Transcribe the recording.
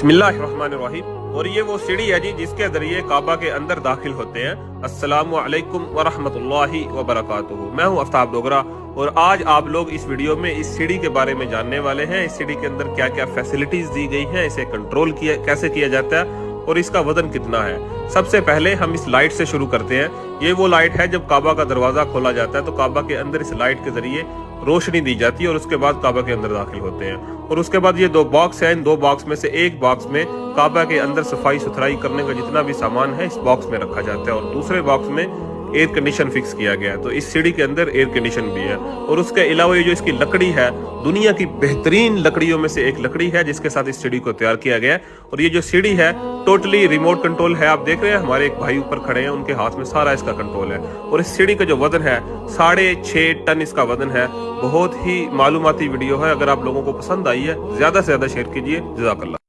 बिस्मिल्लाहिर्रहमानिर्रहीम। और ये वो सीढ़ी है जी जिसके जरिए काबा के अंदर दाखिल होते हैं। अस्सलामु अलैकुम व रहमतुल्लाहि व बरकातुहू। मैं हूँ आफ्ताब डोगरा और आज आप लोग इस वीडियो में इस सीढ़ी के बारे में जानने वाले हैं। इस सीढ़ी के अंदर क्या क्या फैसिलिटीज दी गई हैं, इसे कंट्रोल कैसे किया जाता है और इसका वजन कितना है। सबसे पहले हम इस लाइट से शुरू करते हैं। ये वो लाइट है जब काबा का दरवाजा खोला जाता है तो काबा के अंदर इस लाइट के जरिए रोशनी दी जाती है और उसके बाद काबा के अंदर दाखिल होते हैं। और उसके बाद ये दो बॉक्स हैं, इन दो बॉक्स में से एक बॉक्स में काबा के अंदर सफाई सुथराई करने का जितना भी सामान है इस बॉक्स में रखा जाता है और दूसरे बॉक्स में एयर कंडीशन फिक्स किया गया है। तो इस सीढ़ी के अंदर एयर कंडीशन भी है। और उसके अलावा ये जो इसकी लकड़ी है दुनिया की बेहतरीन लकड़ियों में से एक लकड़ी है जिसके साथ इस सीढ़ी को तैयार किया गया है। और ये जो सीढ़ी है टोटली रिमोट कंट्रोल है। आप देख रहे हैं हमारे एक भाई ऊपर खड़े हैं, उनके हाथ में सारा इसका कंट्रोल है। और इस सीढ़ी का जो वजन है 6.5 टन इसका वजन है। बहुत ही मालूमाती वीडियो है। अगर आप लोगों को पसंद आई है ज्यादा से ज्यादा शेयर कीजिए। जज़ाकल्लाह।